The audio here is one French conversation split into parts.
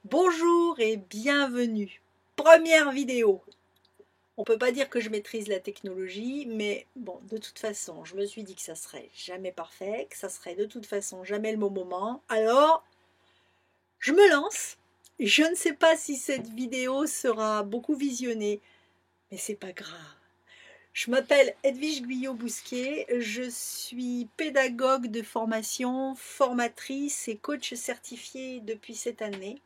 Bonjour et bienvenue. Première vidéo. On peut pas dire que je maîtrise la technologie, mais bon, de toute façon, je me suis dit que ça serait jamais parfait, que ça serait de toute façon jamais le bon moment. Alors, je me lance. Je ne sais pas si cette vidéo sera beaucoup visionnée, mais c'est pas grave. Je m'appelle Edwige Guyot-Bousquet, je suis pédagogue de formation, formatrice et coach certifiée depuis cette année.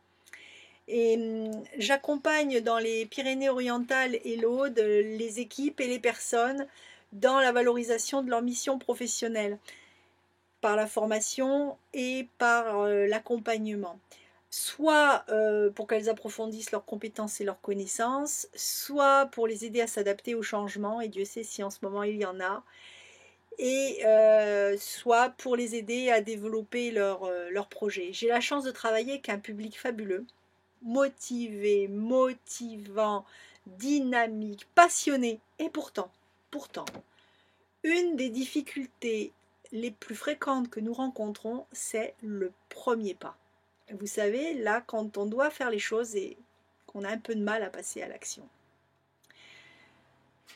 Et j'accompagne dans les Pyrénées-Orientales et l'Aude les équipes et les personnes dans la valorisation de leur mission professionnelle, par la formation et par l'accompagnement. Soit pour qu'elles approfondissent leurs compétences et leurs connaissances, soit pour les aider à s'adapter au changement, et Dieu sait si en ce moment il y en a, et soit pour les aider à développer leur projet. J'ai la chance de travailler avec un public fabuleux, motivé, motivant, dynamique, passionné. Et pourtant, une des difficultés les plus fréquentes que nous rencontrons, c'est le premier pas. Vous savez, là, quand on doit faire les choses et qu'on a un peu de mal à passer à l'action.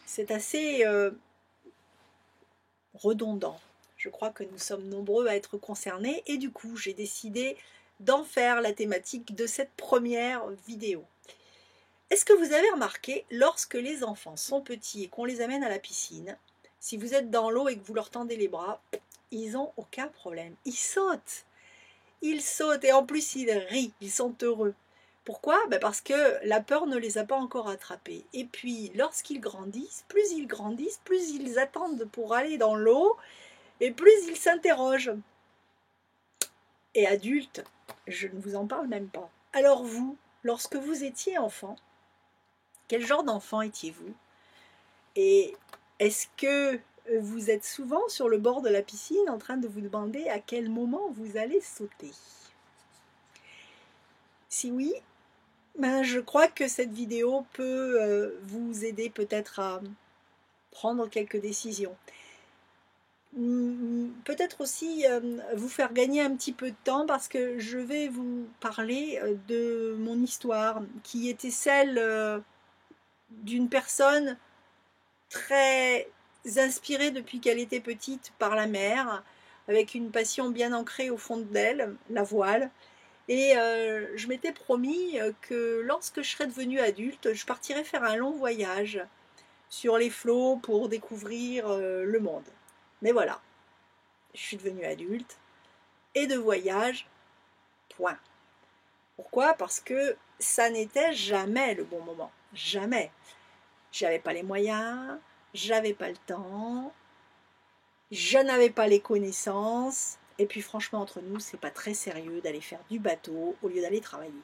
C'est assez redondant. Je crois que nous sommes nombreux à être concernés et du coup, j'ai décidé d'en faire la thématique de cette première vidéo. Est-ce que vous avez remarqué, lorsque les enfants sont petits et qu'on les amène à la piscine, si vous êtes dans l'eau et que vous leur tendez les bras, ils n'ont aucun problème. Ils sautent. Ils sautent et en plus ils rient, ils sont heureux. Pourquoi? Parce que la peur ne les a pas encore attrapés. Et puis, lorsqu'ils grandissent, plus ils attendent pour aller dans l'eau et plus ils s'interrogent. Et adultes, je ne vous en parle même pas. Alors vous, lorsque vous étiez enfant, quel genre d'enfant étiez-vous? Et est-ce que vous êtes souvent sur le bord de la piscine en train de vous demander à quel moment vous allez sauter? Si oui, je crois que cette vidéo peut vous aider peut-être à prendre quelques décisions. Peut-être aussi vous faire gagner un petit peu de temps parce que je vais vous parler de mon histoire qui était celle d'une personne très inspirée depuis qu'elle était petite par la mer, avec une passion bien ancrée au fond d'elle, la voile. Et je m'étais promis que lorsque je serais devenue adulte, je partirais faire un long voyage sur les flots pour découvrir le monde. Mais voilà, je suis devenue adulte et de voyage, point. Pourquoi? Parce que ça n'était jamais le bon moment. Jamais. J'avais pas les moyens, j'avais pas le temps, je n'avais pas les connaissances, et puis franchement entre nous, c'est pas très sérieux d'aller faire du bateau au lieu d'aller travailler.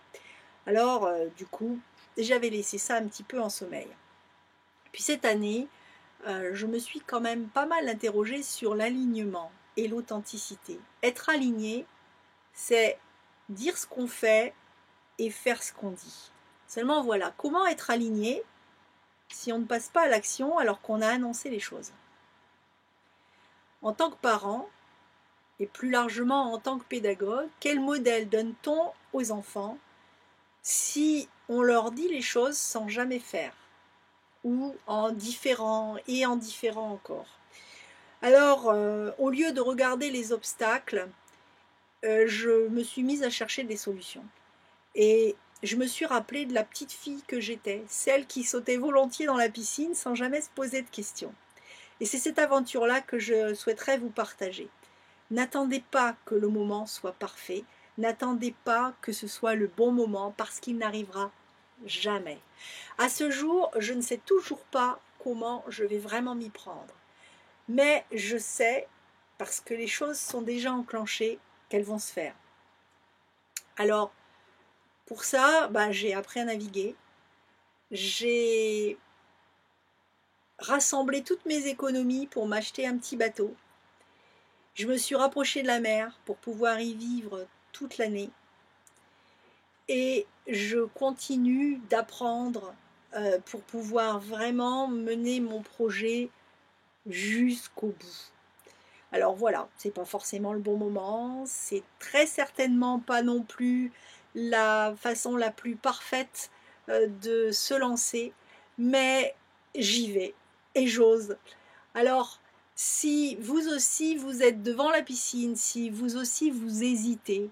Alors du coup, j'avais laissé ça un petit peu en sommeil. Puis cette année, je me suis quand même pas mal interrogée sur l'alignement et l'authenticité. Être aligné, c'est dire ce qu'on fait et faire ce qu'on dit. Seulement voilà, comment être aligné si on ne passe pas à l'action alors qu'on a annoncé les choses? En tant que parent, et plus largement en tant que pédagogue, quel modèle donne-t-on aux enfants si on leur dit les choses sans jamais faire, ou en différent et en différent encore? Alors, au lieu de regarder les obstacles, je me suis mise à chercher des solutions. Et je me suis rappelée de la petite fille que j'étais, celle qui sautait volontiers dans la piscine sans jamais se poser de questions. Et c'est cette aventure-là que je souhaiterais vous partager. N'attendez pas que le moment soit parfait, n'attendez pas que ce soit le bon moment parce qu'il n'arrivera jamais. À ce jour, je ne sais toujours pas comment je vais vraiment m'y prendre. Mais je sais, parce que les choses sont déjà enclenchées, qu'elles vont se faire. Alors, pour ça, j'ai appris à naviguer. J'ai rassemblé toutes mes économies pour m'acheter un petit bateau. Je me suis rapprochée de la mer pour pouvoir y vivre toute l'année. Et je continue d'apprendre pour pouvoir vraiment mener mon projet jusqu'au bout. Alors voilà, c'est pas forcément le bon moment, c'est très certainement pas non plus la façon la plus parfaite de se lancer, mais j'y vais et j'ose. Alors, si vous aussi vous êtes devant la piscine, si vous aussi vous hésitez,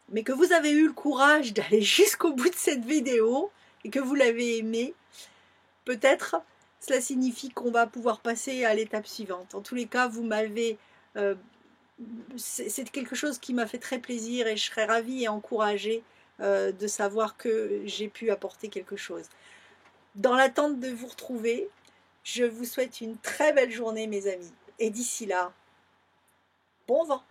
mais que vous avez eu le courage d'aller jusqu'au bout de cette vidéo et que vous l'avez aimée, peut-être cela signifie qu'on va pouvoir passer à l'étape suivante. En tous les cas, vous m'avez... c'est quelque chose qui m'a fait très plaisir et je serais ravie et encouragée de savoir que j'ai pu apporter quelque chose. Dans l'attente de vous retrouver, je vous souhaite une très belle journée, mes amis. Et d'ici là, bon vent!